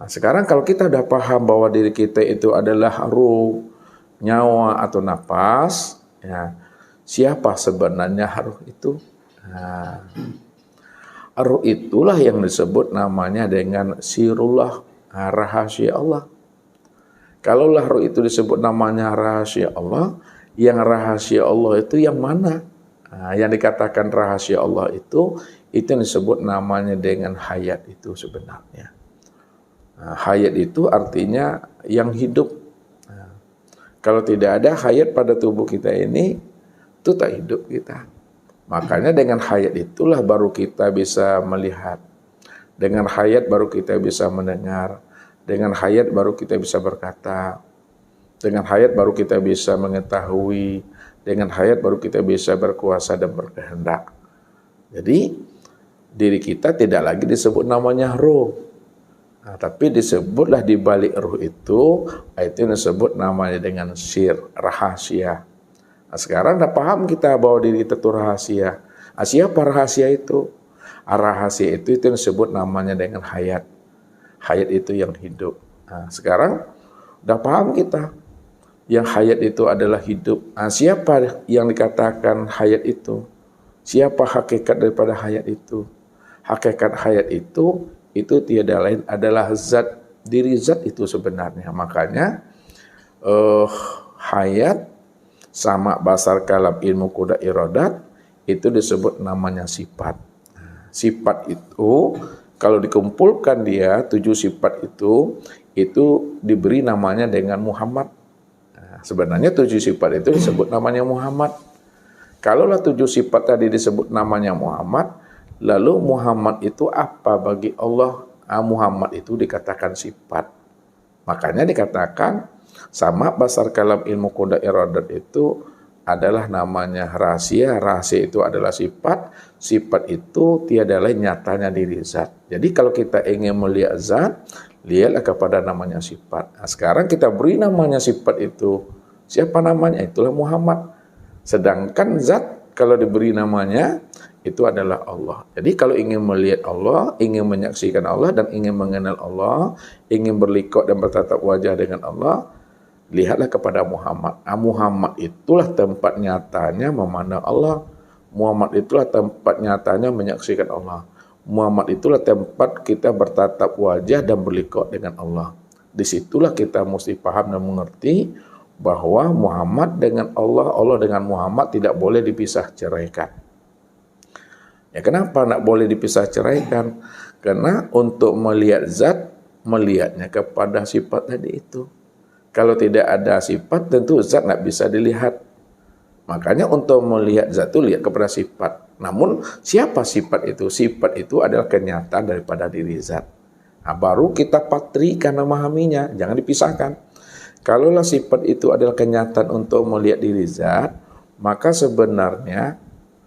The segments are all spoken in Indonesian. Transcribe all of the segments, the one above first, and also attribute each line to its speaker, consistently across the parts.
Speaker 1: Nah, sekarang kalau kita udah paham bahwa diri kita itu adalah ruh, nyawa atau napas, ya, siapa sebenarnya ruh itu? Nah, ruh itulah yang disebut namanya dengan sirullah, rahasia Allah. Kalaulah ruh itu disebut namanya rahasia Allah, yang rahasia Allah itu yang mana? Nah, yang dikatakan rahasia Allah itu yang disebut namanya dengan hayat itu sebenarnya. Nah, hayat itu artinya yang hidup. Nah, kalau tidak ada hayat pada tubuh kita ini, itu tak hidup kita. Makanya dengan hayat itulah baru kita bisa melihat. Dengan hayat baru kita bisa mendengar. Dengan hayat baru kita bisa berkata. Dengan hayat baru kita bisa mengetahui. Dengan hayat baru kita bisa berkuasa dan berkehendak. Jadi diri kita tidak lagi disebut namanya ruh. Nah, tapi disebutlah di balik ruh itu yang disebut namanya dengan sir, rahasia. Nah, sekarang dah paham kita bahwa diri kita itu rahasia. Nah, siapa rahasia itu? Rahasia itu yang disebut namanya dengan hayat. Hayat itu yang hidup. Nah, sekarang dah paham kita. Yang hayat itu adalah hidup. Nah, siapa yang dikatakan hayat itu? Siapa hakikat daripada hayat itu? Hakikat hayat itu tiada lain adalah zat, diri zat itu sebenarnya. Makanya hayat sama basar kalam ilmu kuda iradat itu disebut namanya sifat. Sifat itu kalau dikumpulkan dia 7 sifat itu diberi namanya dengan Muhammad. Nah, sebenarnya 7 sifat itu disebut namanya Muhammad. Kalaulah 7 sifat tadi disebut namanya Muhammad, lalu Muhammad itu apa bagi Allah? Muhammad itu dikatakan sifat. Makanya dikatakan sama basar kalam ilmu kuda iradat itu adalah namanya rahasia. Rahasia itu adalah sifat. Sifat itu tiada lain nyatanya diri zat. Jadi kalau kita ingin melihat zat, lihatlah kepada namanya sifat. Nah, sekarang kita beri namanya sifat itu. Siapa namanya? Itulah Muhammad. Sedangkan zat kalau diberi namanya itu adalah Allah. Jadi kalau ingin melihat Allah, ingin menyaksikan Allah dan ingin mengenal Allah, ingin berlikok dan bertatap wajah dengan Allah, lihatlah kepada Muhammad. Muhammad itulah tempat nyatanya memandang Allah. Muhammad itulah tempat nyatanya menyaksikan Allah. Muhammad itulah tempat kita bertatap wajah dan berlikok dengan Allah. Disitulah kita mesti paham dan mengerti bahwa Muhammad dengan Allah, Allah dengan Muhammad tidak boleh dipisah ceraikan. Ya, kenapa nak boleh dipisah ceraikan? Karena untuk melihat zat, melihatnya kepada sifat tadi itu. Kalau tidak ada sifat, tentu zat nak bisa dilihat. Makanya untuk melihat zat itu lihat kepada sifat. Namun siapa sifat itu? Sifat itu adalah kenyataan daripada diri zat. Nah, baru kita patrikan memahaminya, jangan dipisahkan. Kalaulah sifat itu adalah kenyataan untuk melihat diri zat, maka sebenarnya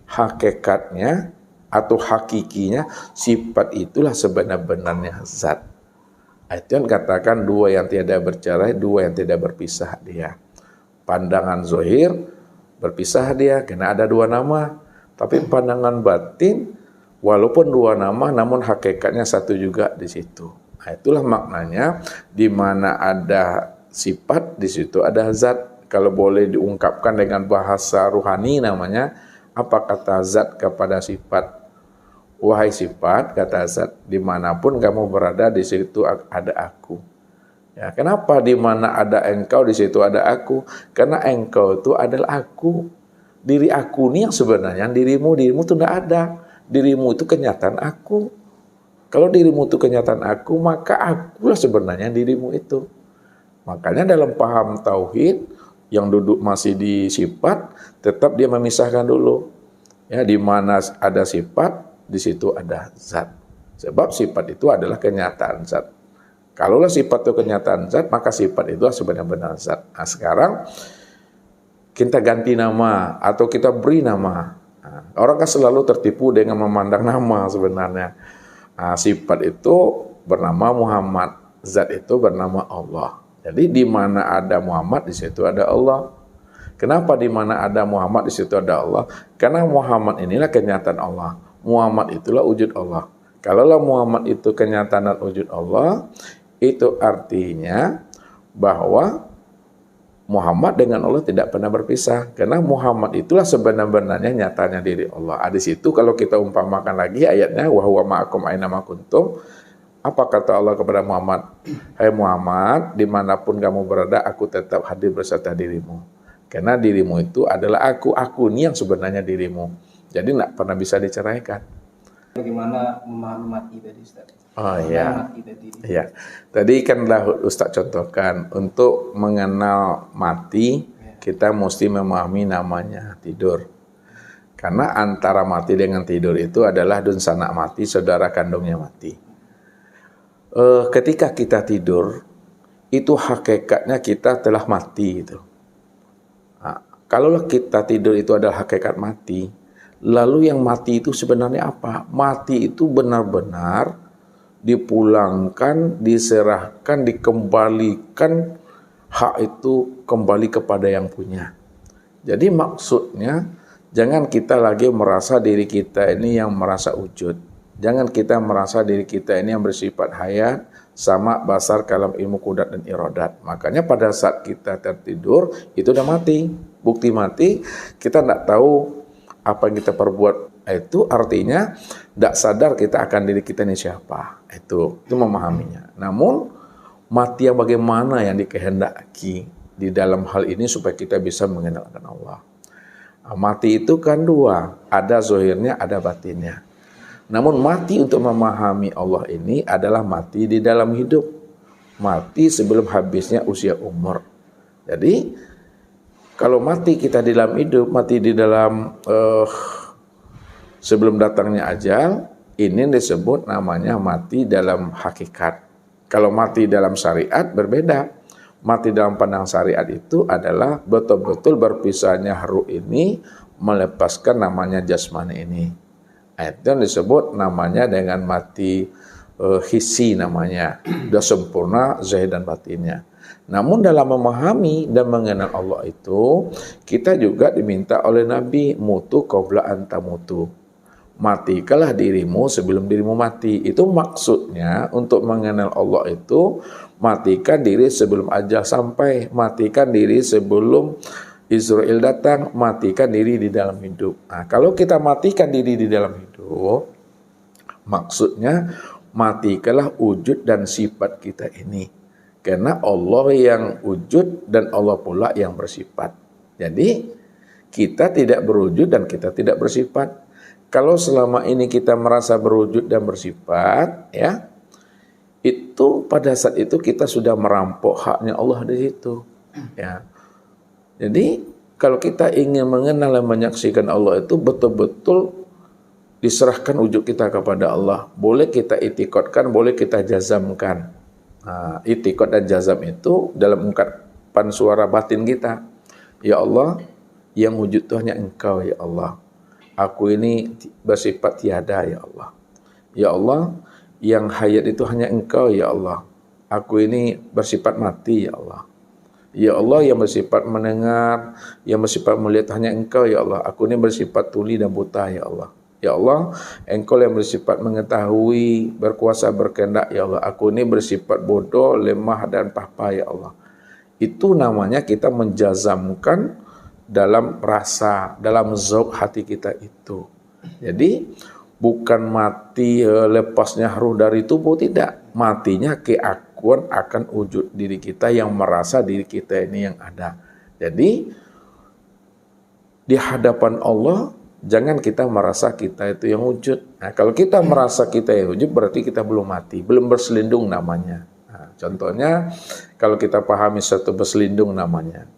Speaker 1: hakikatnya atau hakikinya sifat itulah sebenar-benarnya zat. Itu yang katakan dua yang tiada bercerai, dua yang tidak berpisah dia. Pandangan zohir berpisah dia, karena ada 2 nama. Tapi pandangan batin, walaupun 2 nama, namun hakikatnya satu juga di situ. Nah, itulah maknanya, di mana ada sifat, di situ ada zat. Kalau boleh diungkapkan dengan bahasa ruhani namanya, apa kata zat kepada sifat? Wahai sifat, kata zat, dimanapun kamu berada, di situ ada aku. Ya, kenapa di mana ada engkau, di situ ada aku? Karena engkau itu adalah aku. Diri aku ini yang sebenarnya, dirimu itu tidak ada. Dirimu itu kenyataan aku. Kalau dirimu itu kenyataan aku, maka akulah sebenarnya dirimu itu. Makanya dalam paham tauhid, yang duduk masih di sifat, tetap dia memisahkan dulu. Ya, di mana ada sifat, di situ ada zat. Sebab sifat itu adalah kenyataan zat. Kalaulah sifat itu kenyataan zat, maka sifat itu sebenarnya zat. Nah, sekarang kita ganti nama atau kita beri nama. Nah, orang kan selalu tertipu dengan memandang nama sebenarnya. Nah, sifat itu bernama Muhammad, zat itu bernama Allah. Jadi di mana ada Muhammad, di situ ada Allah. Kenapa di mana ada Muhammad, di situ ada Allah? Karena Muhammad inilah kenyataan Allah. Muhammad itulah wujud Allah. Kalaulah Muhammad itu kenyataan dan wujud Allah, Itu artinya bahwa Muhammad dengan Allah tidak pernah berpisah, karena Muhammad itulah sebenar-benarnya nyatanya diri Allah. Di situ kalau kita umpamakan lagi ayatnya, wa huwa ma'akum aina ma kuntum. Apa kata Allah kepada Muhammad? Hai Muhammad, dimanapun kamu berada, aku tetap hadir beserta dirimu. Karena dirimu itu adalah aku ini yang sebenarnya dirimu. Jadi tidak pernah bisa diceraikan.
Speaker 2: Bagaimana memahami mati tadi, Ustaz?
Speaker 1: Oh iya. Iya. Tadi kan Ustaz contohkan, untuk mengenal mati kita mesti memahami namanya tidur. Karena antara mati dengan tidur itu adalah dun sanak mati, saudara kandungnya mati. Ketika kita tidur, itu hakikatnya kita telah mati itu. Nah, kalau kita tidur itu adalah hakikat mati, lalu yang mati itu sebenarnya apa? Mati itu benar-benar dipulangkan, diserahkan, dikembalikan, hak itu kembali kepada yang punya. Jadi maksudnya jangan kita lagi merasa diri kita ini yang merasa wujud. Jangan kita merasa diri kita ini yang bersifat hayat, sama, basar, kalam, ilmu, kudrat, dan iradat. Makanya pada saat kita tertidur itu udah mati. Bukti mati, kita tidak tahu apa yang kita perbuat. Itu artinya tidak sadar kita akan diri kita ini siapa. Itu memahaminya. Namun mati yang bagaimana yang dikehendaki di dalam hal ini supaya kita bisa mengenalkan Allah. Mati itu kan dua, ada zahirnya, ada batinnya. Namun mati untuk memahami Allah ini adalah mati di dalam hidup. Mati sebelum habisnya usia umur. Jadi kalau mati kita di dalam hidup, mati di dalam sebelum datangnya ajal, ini disebut namanya mati dalam hakikat. Kalau mati dalam syariat berbeda. Mati dalam pandang syariat itu adalah betul-betul berpisahnya ruh ini melepaskan namanya jasmani ini. Itu yang disebut namanya dengan mati hissi namanya. Sudah sempurna zahir dan batinnya. Namun dalam memahami dan mengenal Allah itu, kita juga diminta oleh Nabi, mutu qabla anta mutu. Matikalah dirimu sebelum dirimu mati. Itu maksudnya untuk mengenal Allah itu matikan diri sebelum ajal sampai, matikan diri sebelum Israel datang, matikan diri di dalam hidup. Nah, kalau kita matikan diri di dalam hidup, maksudnya matikalah wujud dan sifat kita ini. Karena Allah yang wujud dan Allah pula yang bersifat. Jadi kita tidak berwujud dan kita tidak bersifat. Kalau selama ini kita merasa berwujud dan bersifat, ya, itu pada saat itu kita sudah merampok haknya Allah di situ. Ya. Jadi kalau kita ingin mengenal dan menyaksikan Allah itu betul-betul diserahkan wujud kita kepada Allah. Boleh kita itikadkan, boleh kita jazamkan. Nah, itikad dan jazam itu dalam ungkapan suara batin kita. Ya Allah, yang wujud itu hanya Engkau, ya Allah. Aku ini bersifat tiada, ya Allah. Ya Allah, yang hayat itu hanya Engkau, ya Allah. Aku ini bersifat mati, ya Allah. Ya Allah, yang bersifat mendengar, yang bersifat melihat hanya Engkau, ya Allah. Aku ini bersifat tuli dan buta, ya Allah. Ya Allah, Engkau yang bersifat mengetahui, berkuasa, berkehendak, ya Allah. Aku ini bersifat bodoh, lemah, dan papa, ya Allah. Itu namanya kita menjazamkan dalam rasa, dalam zauq hati kita itu. Jadi bukan mati lepasnya ruh dari tubuh, tidak. Matinya keakuan akan wujud diri kita yang merasa diri kita ini yang ada. Jadi di hadapan Allah jangan kita merasa kita itu yang wujud. Nah, kalau kita merasa kita yang wujud berarti kita belum mati, belum berselindung namanya. Nah, contohnya kalau kita pahami satu berselindung namanya.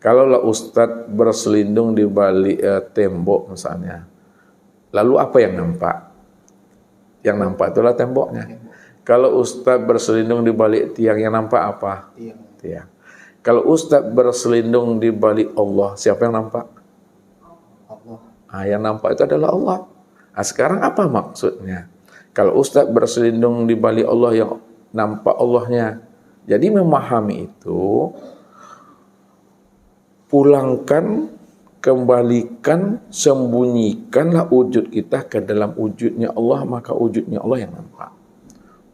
Speaker 1: Kalaulah Ustadz berselindung di balik tembok misalnya, lalu apa yang nampak? Yang nampak itulah temboknya. Kalau Ustadz berselindung di balik tiang, yang nampak apa? Tiang. Kalau Ustadz berselindung di balik Allah, siapa yang nampak? Allah. Nah, yang nampak itu adalah Allah. Nah, sekarang apa maksudnya? Kalau Ustadz berselindung di balik Allah, yang nampak Allahnya. Jadi memahami itu, pulangkan, kembalikan, sembunyikanlah wujud kita ke dalam wujudnya Allah, maka wujudnya Allah yang nampak.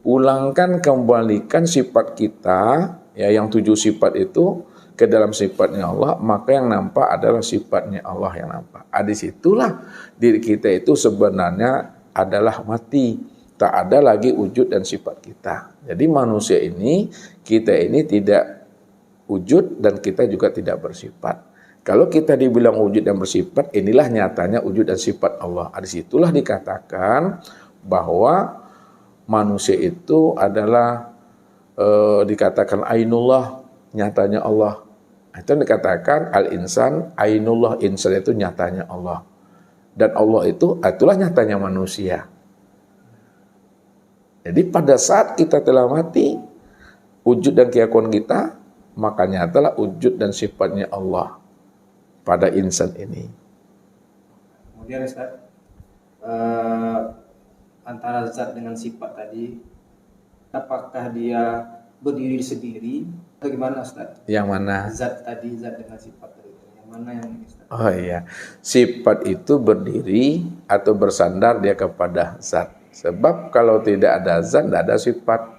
Speaker 1: ulangkan, kembalikan sifat kita, ya yang 7 sifat itu ke dalam sifatnya Allah, maka yang nampak adalah sifatnya Allah yang nampak. Disitulah diri kita itu sebenarnya adalah mati. Tak ada lagi wujud dan sifat kita. Jadi manusia ini, kita ini tidak wujud dan kita juga tidak bersifat. Kalau kita dibilang wujud dan bersifat, inilah nyatanya wujud dan sifat Allah. Disitulah dikatakan bahwa manusia itu adalah dikatakan ainullah, nyatanya Allah. Itu dikatakan al-insan ainullah, insan itu nyatanya Allah. Dan Allah itu itulah nyatanya manusia. Jadi pada saat kita telah mati, wujud dan keakuan kita, maka nyatalah wujud dan sifatnya Allah pada insan ini.
Speaker 2: Kemudian Ustaz, antara zat dengan sifat tadi, apakah dia berdiri sendiri atau gimana Ustaz?
Speaker 1: Yang mana?
Speaker 2: Zat tadi, zat dengan sifat tadi. Yang mana yang ini Ustaz?
Speaker 1: Oh iya, sifat itu berdiri atau bersandar dia kepada zat. Sebab kalau tidak ada zat, tidak ada sifat.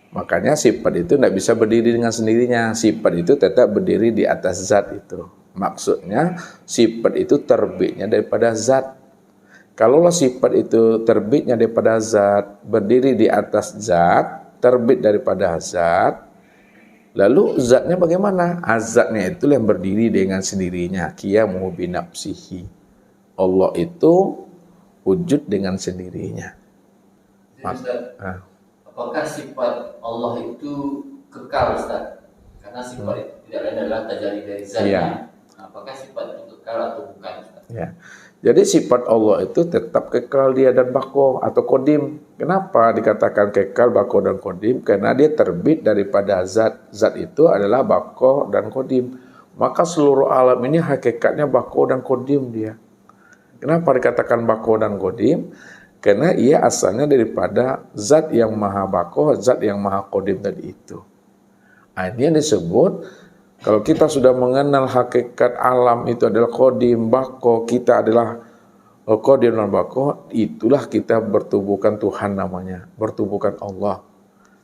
Speaker 1: Makanya sifat itu tidak bisa berdiri dengan sendirinya. Sifat itu tetap berdiri di atas zat itu. Maksudnya sifat itu terbitnya daripada zat. Kalaulah sifat itu terbitnya daripada zat, berdiri di atas zat, terbit daripada zat, lalu zatnya bagaimana? Zatnya itu yang berdiri dengan sendirinya. Qiyamuhu binafsihi. Allah itu wujud dengan sendirinya.
Speaker 3: Jadi Ustaz, apakah sifat Allah itu kekal Ustaz? Karena sifat itu tidak lain adalah tajalli dari zatnya.
Speaker 1: Iya.
Speaker 3: Apakah sifat itu kekal atau bukan Ustaz?
Speaker 1: Ya. Jadi sifat Allah itu tetap kekal dia dan bako atau kodim. Kenapa dikatakan kekal, bako dan kodim? Karena dia terbit daripada zat. Zat itu adalah bako dan kodim. Maka seluruh alam ini hakikatnya bako dan kodim dia. Kenapa dikatakan bako dan kodim? Karena ia asalnya daripada zat yang maha bako, zat yang maha kodim tadi itu. Ini yang disebut, kalau kita sudah mengenal hakikat alam itu adalah kodim, bako, kita adalah kodim dan bako, itulah kita bertubuhkan Tuhan namanya, bertubuhkan Allah.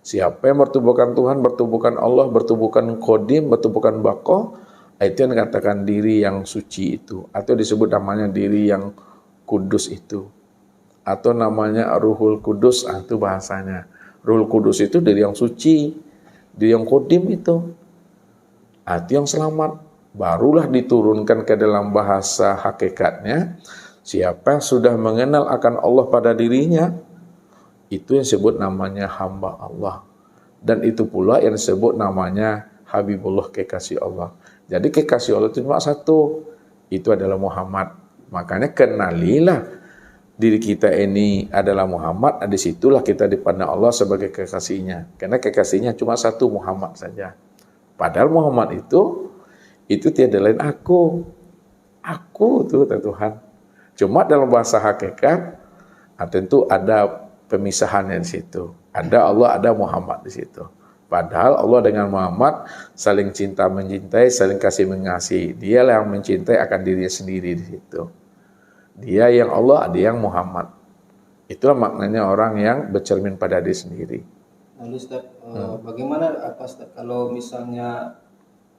Speaker 1: Siapa yang bertubuhkan Tuhan, bertubuhkan Allah, bertubuhkan kodim, bertubuhkan bako, itu yang dikatakan diri yang suci itu, atau disebut namanya diri yang kudus itu. Atau namanya Ruhul Kudus, itu bahasanya. Ruhul Kudus itu diri yang suci, diri yang kodim itu. Itu yang selamat. Barulah diturunkan ke dalam bahasa hakikatnya. Siapa yang sudah mengenal akan Allah pada dirinya, itu yang disebut namanya hamba Allah. Dan itu pula yang disebut namanya Habibullah, kekasih Allah. Jadi kekasih Allah itu cuma satu, itu adalah Muhammad. Makanya kenalilah diri kita ini adalah Muhammad, disitulah kita dipandang Allah sebagai kekasihnya. Karena kekasihnya cuma satu, Muhammad saja. Padahal Muhammad itu tiada lain aku. Aku itu Tuhan. Cuma dalam bahasa hakikat, tentu ada pemisahannya di situ. Ada Allah, ada Muhammad di situ. Padahal Allah dengan Muhammad saling cinta mencintai, saling kasih mengasihi. Dialah yang mencintai akan dirinya sendiri di situ. Dia yang Allah, dia yang Muhammad. Itulah maknanya orang yang bercermin pada diri sendiri.
Speaker 2: Lalu Ustaz, bagaimana Ustaz kalau misalnya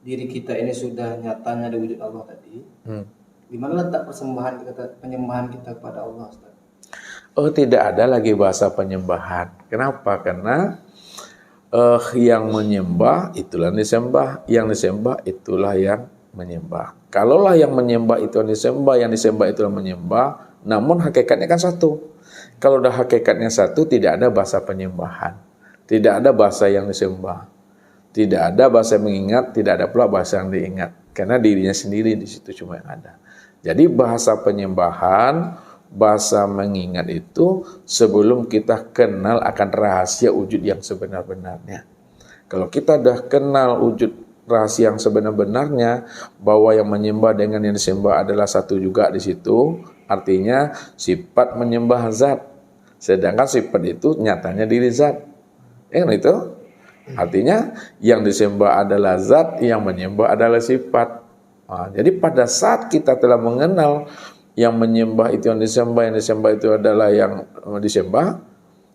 Speaker 2: diri kita ini sudah nyatanya ada wujud Allah tadi, gimana letak penyembahan kita kepada Allah Ustaz?
Speaker 1: Oh, tidak ada lagi bahasa penyembahan. Kenapa? Karena yang menyembah itulah disembah, yang disembah itulah yang menyembah. Kalaulah yang menyembah itu yang disembah itulah menyembah, namun hakikatnya kan satu. Kalau dah hakikatnya satu, tidak ada bahasa penyembahan, tidak ada bahasa yang disembah, tidak ada bahasa yang mengingat, tidak ada pula bahasa yang diingat, karena dirinya sendiri di situ cuma yang ada. Jadi bahasa penyembahan, bahasa mengingat itu sebelum kita kenal akan rahasia wujud yang sebenar-benarnya. Kalau kita dah kenal wujud rahasia yang sebenar-benarnya, bahwa yang menyembah dengan yang disembah adalah satu juga di situ, artinya sifat menyembah zat, sedangkan sifat itu nyatanya diri zat. Itu artinya yang disembah adalah zat, yang menyembah adalah sifat. Jadi pada saat kita telah mengenal yang menyembah itu yang disembah itu adalah yang disembah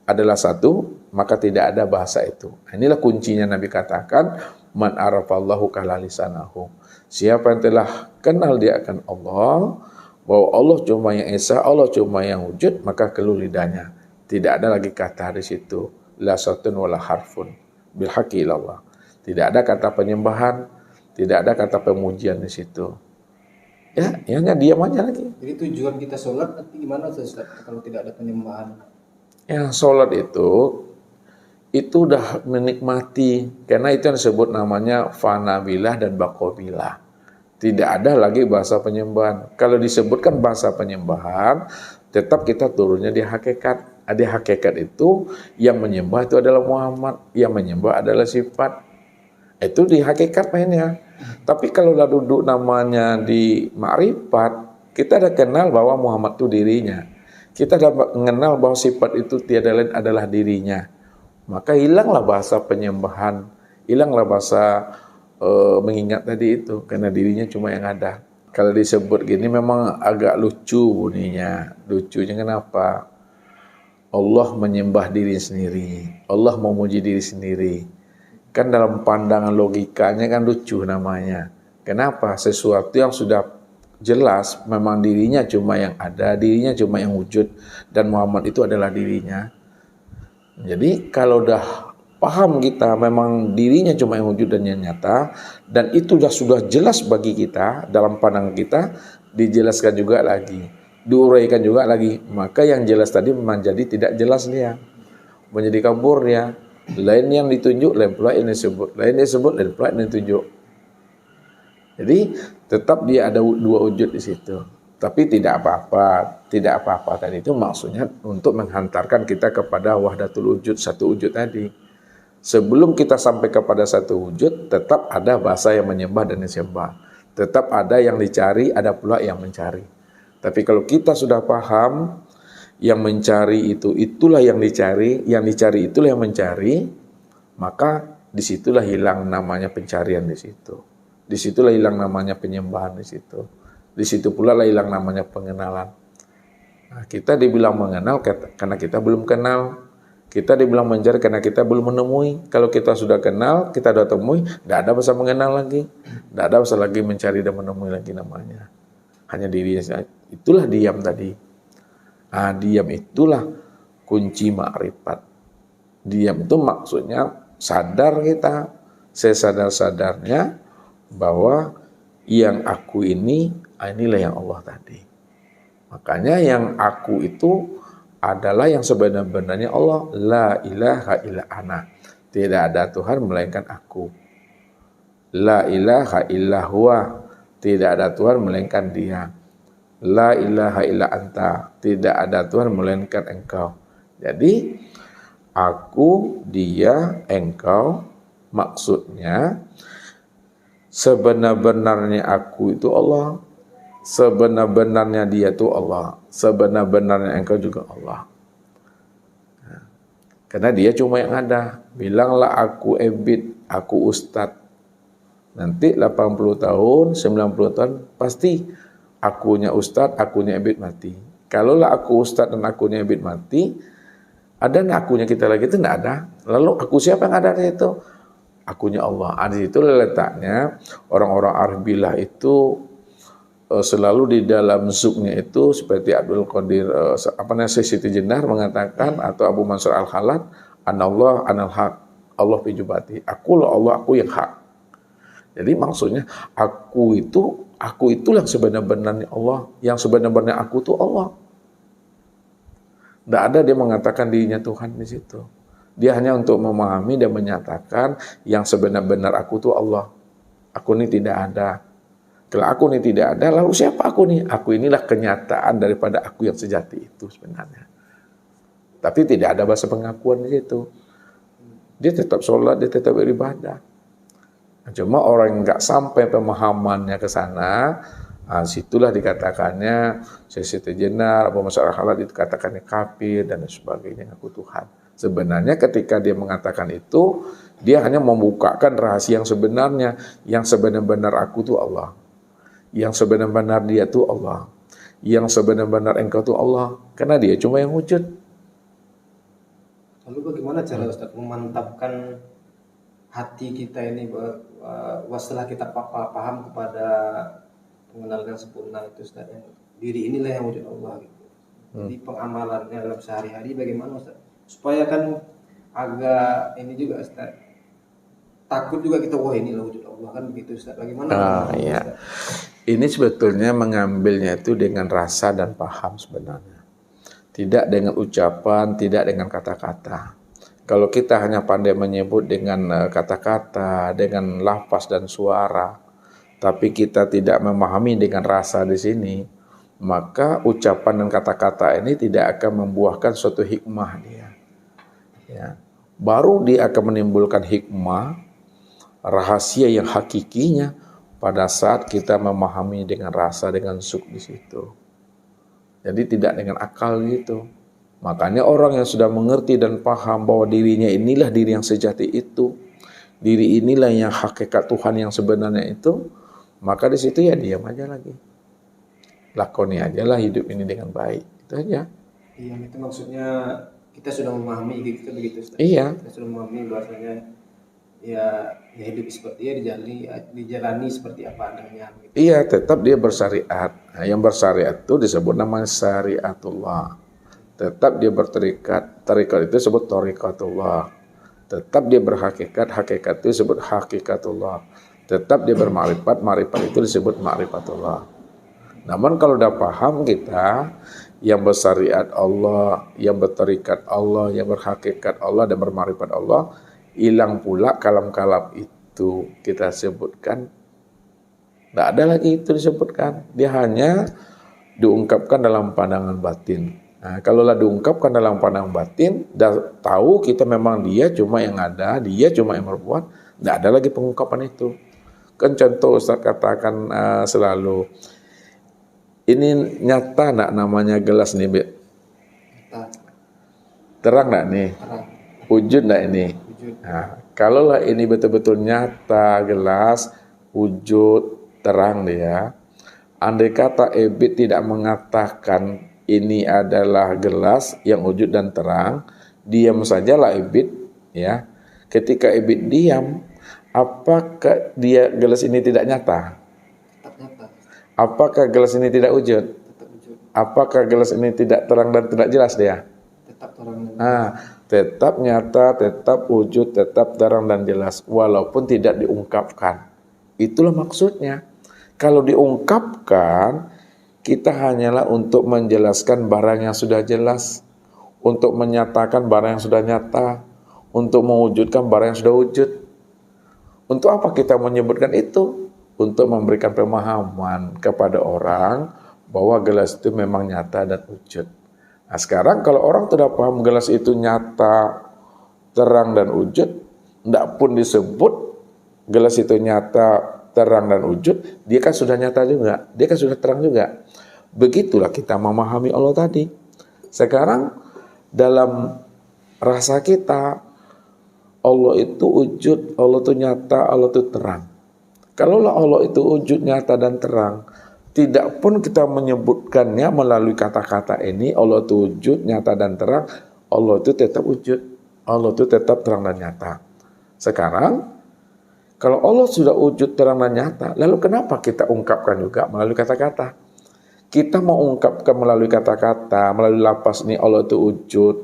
Speaker 1: adalah satu, maka tidak ada bahasa itu. Inilah kuncinya Nabi katakan, man arafallahu kala lisanahu. Siapa yang telah kenal dia akan Allah, bahwa Allah cuma yang esa, Allah cuma yang wujud, maka keluh lidahnya. Tidak ada lagi kata di situ, la sautun wala harfun bil haqqi ilallah. Tidak ada kata penyembahan, tidak ada kata pemujian di situ. Ya, hanya diam aja lagi.
Speaker 2: Jadi tujuan kita sholat nanti gimana Ustaz kalau tidak ada penyembahan?
Speaker 1: Yang sholat itu udah menikmati, karena itu yang disebut namanya fanabilah dan bakobilah. Tidak ada lagi bahasa penyembahan. Kalau disebutkan bahasa penyembahan, tetap kita turunnya di hakikat. Ada hakikat itu, yang menyembah itu adalah Muhammad, yang menyembah adalah sifat. Itu di hakikat mainnya. Tapi kalau udah duduk namanya di ma'rifat, kita udah kenal bahwa Muhammad itu dirinya. Kita udah mengenal bahwa sifat itu tiada lain adalah dirinya. Maka hilanglah bahasa penyembahan, hilanglah bahasa mengingat tadi itu, karena dirinya cuma yang ada. Kalau disebut gini memang agak lucu bunyinya. Lucunya kenapa? Allah menyembah diri sendiri, Allah memuji diri sendiri. Kan dalam pandangan logikanya kan lucu namanya. Kenapa? Sesuatu yang sudah jelas memang dirinya cuma yang ada, dirinya cuma yang wujud, dan Muhammad itu adalah dirinya. Jadi kalau udah paham kita memang dirinya cuma yang wujud dan yang nyata, dan itu sudah jelas bagi kita dalam pandangan kita, dijelaskan juga lagi, diuraikan juga lagi, maka yang jelas tadi menjadi tidak jelas dia, menjadi kabur dia. Lain yang ditunjuk, lain pula yang disebut, lain disebut, lain pula yang ditunjuk. Jadi tetap dia ada dua wujud di situ. Tapi tidak apa-apa tadi itu maksudnya untuk menghantarkan kita kepada wahdatul wujud, satu wujud tadi. Sebelum kita sampai kepada satu wujud, tetap ada bahasa yang menyembah dan disembah. Tetap ada yang dicari, ada pula yang mencari. Tapi kalau kita sudah paham, yang mencari itu, itulah yang dicari itulah yang mencari, maka disitulah hilang namanya pencarian di situ. Disitulah hilang namanya penyembahan di situ. Di situ pula lah hilang namanya pengenalan. Nah, kita dibilang mengenal karena kita belum kenal. Kita dibilang mencari karena kita belum menemui. Kalau kita sudah kenal, kita sudah temui, tidak ada bahasa mengenal lagi. Tidak ada bahasa lagi mencari dan menemui lagi namanya. Hanya diri saja. Itulah diam tadi. Nah, diam itulah kunci ma'rifat. Diam itu maksudnya sadar kita, sesadar-sadarnya bahwa yang aku inilah yang Allah tadi. Makanya yang aku itu adalah yang sebenar-benarnya Allah. La ilaha illa ana. Tidak ada Tuhan melainkan aku. La ilaha illa huwa. Tidak ada Tuhan melainkan Dia. La ilaha illa anta. Tidak ada Tuhan melainkan engkau. Jadi aku, dia, engkau, maksudnya sebenar-benarnya aku itu Allah, sebenar-benarnya dia itu Allah, sebenar-benarnya engkau juga Allah. Karena dia cuma yang ada. Bilanglah aku ebit, aku ustadz. Nanti 80 tahun, 90 tahun pasti akunya ustadz, akunya ebit mati. Kalaulah aku ustadz dan akunya ebit mati, ada nggak akunya kita lagi? Itu nggak ada. Lalu aku siapa yang ada di situ? Akunya Allah. Di situ letaknya orang-orang arif billah itu selalu di dalam zuknya itu seperti Abdul Qadir Siti Jenar mengatakan, atau Abu Mansur Al-Khalat, anallah anal haq, Allah pijubati. Akulah Allah, aku yang hak. Jadi maksudnya aku itulah yang sebenar-benarnya Allah, yang sebenar-benarnya aku itu Allah. Tidak ada dia mengatakan dirinya Tuhan di situ. Dia hanya untuk memahami dan menyatakan yang sebenar-benar aku itu Allah. Aku ini tidak ada. Kalau aku ini tidak ada, lalu siapa aku nih? Aku inilah kenyataan daripada aku yang sejati itu sebenarnya. Tapi tidak ada bahasa pengakuan di situ. Dia tetap sholat, dia tetap beribadah. Cuma orang yang nggak sampai pemahamannya ke sana, situlah dikatakannya Siti Jenar, Abu Mansur Al-Khalat dikatakannya kafir dan sebagainya, aku Tuhan. Sebenarnya ketika dia mengatakan itu, dia hanya membukakan rahasia yang sebenarnya. Yang sebenar-benar aku itu Allah. Yang sebenar-benar dia itu Allah. Yang sebenar-benar engkau itu Allah. Karena dia cuma yang wujud.
Speaker 2: Lalu bagaimana cara Ustaz memantapkan hati kita ini setelah kita paham kepada mengenalkan sempurna itu Ustaz, yang diri inilah yang wujud Allah gitu. Jadi pengamalannya dalam sehari-hari bagaimana Ustaz? Supaya kan agak ini juga Ustaz, takut juga kita, wah inilah wujud Allah kan begitu Ustaz. Bagaimana
Speaker 1: Iya.
Speaker 2: Ustaz?
Speaker 1: Ini sebetulnya mengambilnya itu dengan rasa dan paham sebenarnya. Tidak dengan ucapan, tidak dengan kata-kata. Kalau kita hanya pandai menyebut dengan kata-kata, dengan lafaz dan suara, tapi kita tidak memahami dengan rasa di sini, maka ucapan dan kata-kata ini tidak akan membuahkan suatu hikmah dia. Ya. Baru dia akan menimbulkan hikmah, rahasia yang hakikinya pada saat kita memahami dengan rasa, dengan suk di situ. Jadi tidak dengan akal gitu. Makanya orang yang sudah mengerti dan paham bahwa dirinya inilah diri yang sejati itu, diri inilah yang hakikat Tuhan yang sebenarnya itu, maka di situ ya diam aja lagi. Lakoni aja lah hidup ini dengan baik. Itu aja.
Speaker 2: Iya, itu maksudnya kita sudah memahami kita begitu Ustaz.
Speaker 1: Iya.
Speaker 2: Kita sudah memahami bahwasanya ya hidup seperti dijalani seperti apa adanya gitu.
Speaker 1: Iya, tetap dia bersyariat. Nah, yang bersyariat itu disebut namanya syariatullah. Tetap dia berterikat, tarikat itu disebut tariqatullah. Tetap dia berhakikat, hakikat itu disebut hakikatullah. Tetap dia bermakrifat, makrifat itu disebut makrifatullah. Namun kalau udah paham kita, yang bersyariat Allah, yang berterikat Allah, yang berhakikat Allah dan bermakrifat Allah, hilang pula kalam-kalam itu kita sebutkan. Tidak ada lagi itu disebutkan. Dia hanya diungkapkan dalam pandangan batin. Nah, kalaulah diungkapkan dalam pandangan batin, dah tahu kita memang dia cuma yang ada, dia cuma yang berbuat, tidak ada lagi pengungkapan itu. Kan contoh Ustaz katakan selalu, ini nyata nak namanya gelas nih, Be? Terang nak nih?
Speaker 2: Terang.
Speaker 1: Wujud nak ini?
Speaker 2: Wujud.
Speaker 1: Nah, kalaulah ini betul-betul nyata, gelas, wujud, terang dia, andai kata Ebit tidak mengatakan ini adalah gelas yang wujud dan terang, diam sajalah Ebit, ya. Ketika Ebit diam, apakah dia gelas ini tidak nyata?
Speaker 2: Tetap nyata.
Speaker 1: Apakah gelas ini tidak wujud?
Speaker 2: Tetap wujud.
Speaker 1: Apakah gelas ini tidak terang dan tidak jelas dia?
Speaker 2: Tetap terang.
Speaker 1: Tetap nyata, tetap wujud, tetap terang dan jelas, walaupun tidak diungkapkan. Itulah maksudnya. Kalau diungkapkan, kita hanyalah untuk menjelaskan barang yang sudah jelas, untuk menyatakan barang yang sudah nyata, untuk mewujudkan barang yang sudah wujud. Untuk apa kita menyebutkan itu? Untuk memberikan pemahaman kepada orang bahwa gelas itu memang nyata dan wujud. Nah, sekarang kalau orang tidak paham gelas itu nyata, terang dan wujud, tidak pun disebut gelas itu nyata, terang dan wujud, dia kan sudah nyata juga, dia kan sudah terang juga. Begitulah kita memahami Allah tadi. Sekarang dalam rasa kita, Allah itu wujud, Allah itu nyata, Allah itu terang. Kalaulah Allah itu wujud, nyata dan terang, tidak pun kita menyebutkannya melalui kata-kata ini, Allah itu wujud, nyata dan terang, Allah itu tetap wujud, Allah itu tetap terang dan nyata. Sekarang, kalau Allah sudah wujud, terang dan nyata, lalu kenapa kita ungkapkan juga melalui kata-kata? Kita mau ungkapkan melalui kata-kata, melalui lafaz ini Allah itu wujud,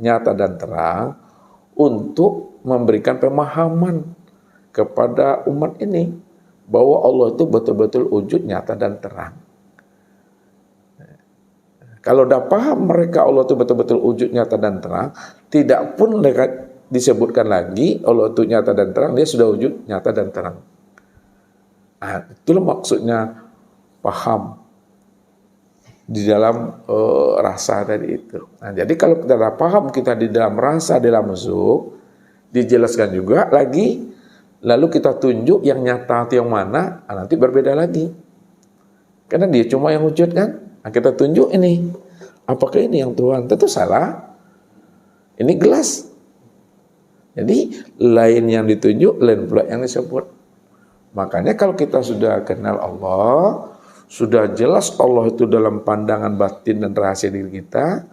Speaker 1: nyata dan terang, untuk memberikan pemahaman kepada umat ini bahwa Allah itu betul-betul wujud, nyata dan terang. Kalau udah paham mereka Allah itu betul-betul wujud, nyata dan terang, tidak pun mereka disebutkan lagi Allah itu nyata dan terang, dia sudah wujud, nyata dan terang. Nah, itulah maksudnya paham di dalam rasa tadi itu. Nah, jadi kalau kita dah paham kita di dalam rasa, di dalam zuk, dijelaskan juga lagi, lalu kita tunjuk yang nyata atau yang mana, nanti berbeda lagi. Karena dia cuma yang wujud kan. Nah, kita tunjuk ini. Apakah ini yang Tuhan? Tentu salah. Ini gelas. Jadi lain yang ditunjuk, lain pula yang disebut. Makanya kalau kita sudah kenal Allah, sudah jelas Allah itu dalam pandangan batin dan rahasia diri kita,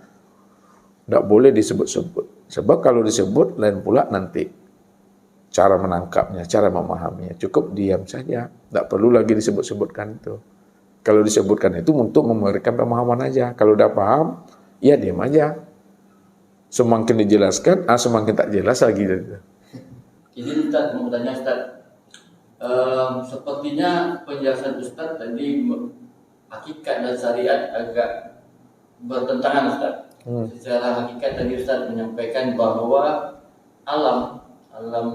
Speaker 1: tidak boleh disebut-sebut. Sebab kalau disebut lain pula nanti cara menangkapnya, cara memahaminya. Cukup diam saja, tidak perlu lagi disebut-sebutkan itu. Kalau disebutkan itu untuk memberikan pemahaman aja. Kalau udah paham, ya diam aja. Semakin dijelaskan, semakin tak jelas lagi.
Speaker 3: Jadi Ustaz mau tanya Ustaz, sepertinya penjelasan Ustaz tadi hakikat dan syariat agak bertentangan Ustaz. Secara hakikat tadi Ustaz menyampaikan bahwa alam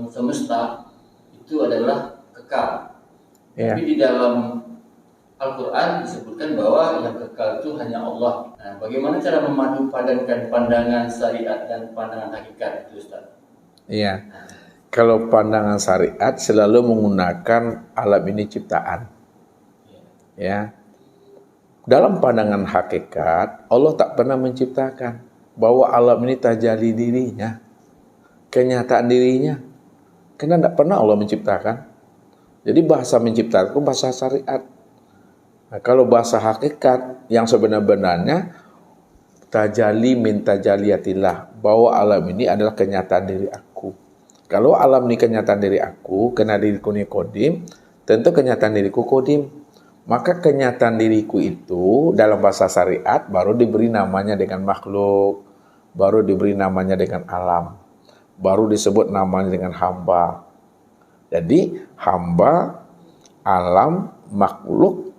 Speaker 3: semesta itu adalah kekal.
Speaker 1: Ya.
Speaker 3: Tapi di dalam Al-Quran disebutkan bahwa yang kekal itu hanya Allah. Nah, bagaimana cara memadupadankan pandangan syariat dan pandangan hakikat itu Ustaz?
Speaker 1: Iya. Kalau pandangan syariat selalu menggunakan alam ini ciptaan. Ya. Dalam pandangan hakikat, Allah tak pernah menciptakan bahwa alam ini tajalli dirinya, kenyataan dirinya. Karena tidak pernah Allah menciptakan. Jadi bahasa menciptakan itu bahasa syariat. Nah, kalau bahasa hakikat yang sebenar-benarnya tajalli min tajaliyatillah, bahwa alam ini adalah kenyataan diri aku. Kalau alam ini kenyataan diri aku, karena diriku ini kodim, tentu kenyataan diriku kodim. Maka kenyataan diriku itu dalam bahasa syariat baru diberi namanya dengan makhluk, baru diberi namanya dengan alam, baru disebut namanya dengan hamba. Jadi hamba, alam, makhluk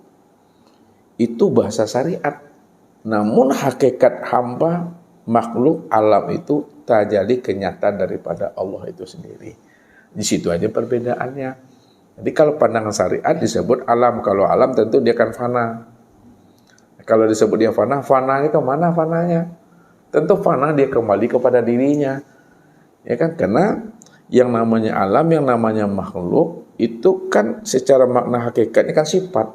Speaker 1: itu bahasa syariat. Namun hakikat hamba, makhluk, alam itu tajalli kenyataan daripada Allah itu sendiri. Di situ aja perbedaannya. Jadi kalau pandangan syariat disebut alam, kalau alam tentu dia akan fana. Kalau disebut dia fana, fananya kemana fananya? Tentu fana dia kembali kepada dirinya. Ya kan? Karena yang namanya alam, yang namanya makhluk itu kan secara makna hakikatnya kan sifat.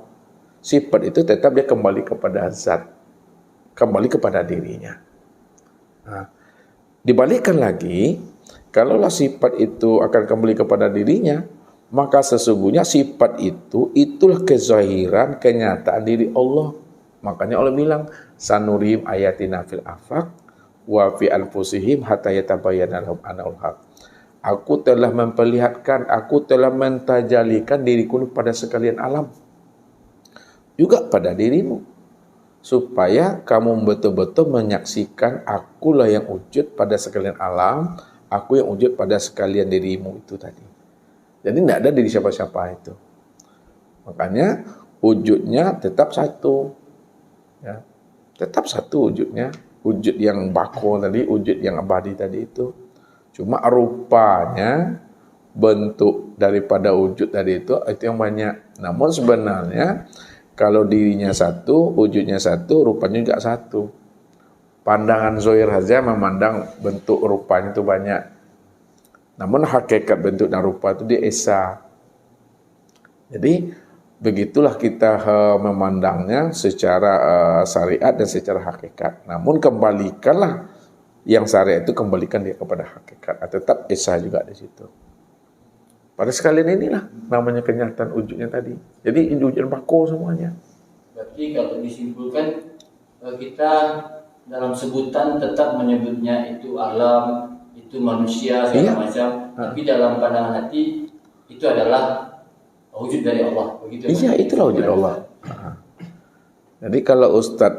Speaker 1: Sifat itu tetap dia kembali kepada zat, kembali kepada dirinya. Nah, dibalikkan lagi, kalaulah sifat itu akan kembali kepada dirinya, maka sesungguhnya sifat itu itulah kezahiran, kenyataan diri Allah. Makanya Allah bilang, sanurihim ayatina fil afaq wa fi anfusihim hatta yatabayyana lahum annahul haq. Aku telah memperlihatkan, aku telah mentajalikan diriku pada sekalian alam, juga pada dirimu, supaya kamu betul-betul menyaksikan akulah yang wujud pada sekalian alam, aku yang wujud pada sekalian dirimu itu tadi. Jadi tidak ada diri siapa-siapa itu. Makanya wujudnya tetap satu. Ya. Tetap satu wujudnya. Wujud yang bako tadi, wujud yang abadi tadi itu. Cuma rupanya, bentuk daripada wujud tadi itu yang banyak. Namun sebenarnya kalau dirinya satu, wujudnya satu, rupanya juga satu. Pandangan zahir saja memandang bentuk rupanya itu banyak. Namun hakikat bentuk dan rupa itu dia esa. Jadi begitulah kita memandangnya secara syariat dan secara hakikat. Namun kembalikanlah yang syariat itu, kembalikan dia kepada hakikat. Tetap esa juga di situ. Pada sekalian inilah namanya kenyataan wujudnya tadi. Jadi wujud bako semuanya.
Speaker 3: Berarti kalau disimpulkan, kita dalam sebutan tetap menyebutnya itu alam, itu manusia segala macam, tapi dalam pandangan hati itu adalah wujud dari Allah. Begitu.
Speaker 1: Iya, itulah wujud Allah. Jadi kalau Ustadz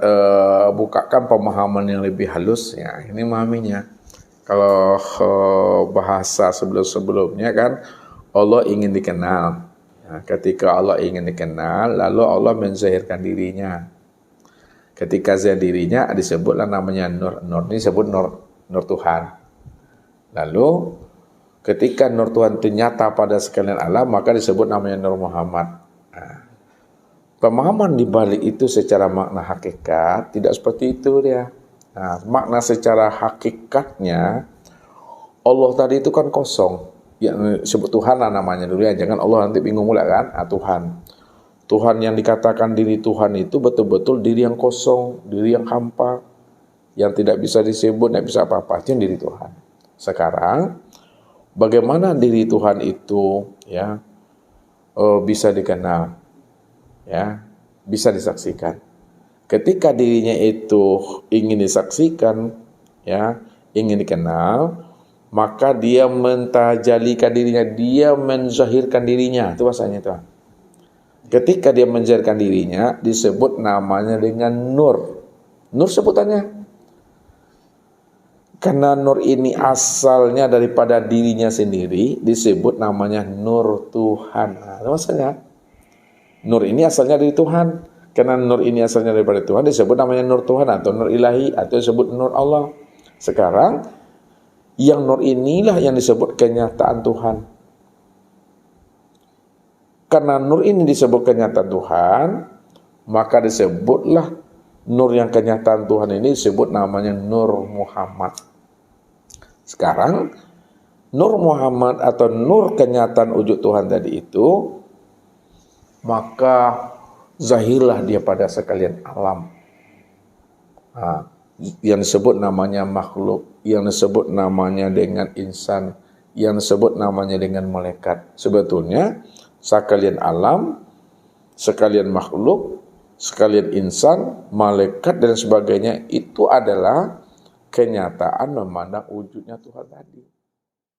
Speaker 1: bukakan pemahaman yang lebih halus, ya ini memahaminya. Kalau bahasa sebelum-sebelumnya kan Allah ingin dikenal. Nah, ketika Allah ingin dikenal, lalu Allah menzahirkan dirinya. Ketika zahir dirinya disebutlah namanya nur. Nur ini disebut nur Tuhan. Lalu ketika nur Tuhan itu nyata pada sekalian alam, maka disebut namanya Nur Muhammad. Nah, pemahaman di balik itu secara makna hakikat tidak seperti itu dia. Nah, makna secara hakikatnya Allah tadi itu kan kosong. Yang disebut Tuhan lah namanya dulu ya. Jangan Allah nanti bingung pula kan. Tuhan. Tuhan yang dikatakan diri Tuhan itu betul-betul diri yang kosong, diri yang hampa, yang tidak bisa disebut, tidak bisa apa-apa. Itu yang diri Tuhan. Sekarang bagaimana diri Tuhan itu ya bisa dikenal, ya bisa disaksikan. Ketika dirinya itu ingin disaksikan, ya ingin dikenal, maka dia mentajalikan dirinya, dia menzahirkan dirinya. Itu bahasanya itu. Ketika dia menzahirkan dirinya, disebut namanya dengan nur. Nur sebutannya. Karena nur ini asalnya daripada dirinya sendiri, disebut namanya nur Tuhan. Nah, maksudnya, nur ini asalnya dari Tuhan. Karena nur ini asalnya daripada Tuhan, disebut namanya nur Tuhan atau nur ilahi, atau disebut nur Allah. Sekarang, yang nur inilah yang disebut kenyataan Tuhan. Karena nur ini disebut kenyataan Tuhan, maka disebutlah nur yang kenyataan Tuhan ini disebut namanya Nur Muhammad. Sekarang, Nur Muhammad atau nur kenyataan wujud Tuhan tadi itu, maka zahirlah dia pada sekalian alam. Yang disebut namanya makhluk, yang disebut namanya dengan insan, yang disebut namanya dengan malaikat. Sebetulnya, sekalian alam, sekalian makhluk, sekalian insan, malaikat dan sebagainya itu adalah kenyataan memandang wujudnya Tuhan tadi.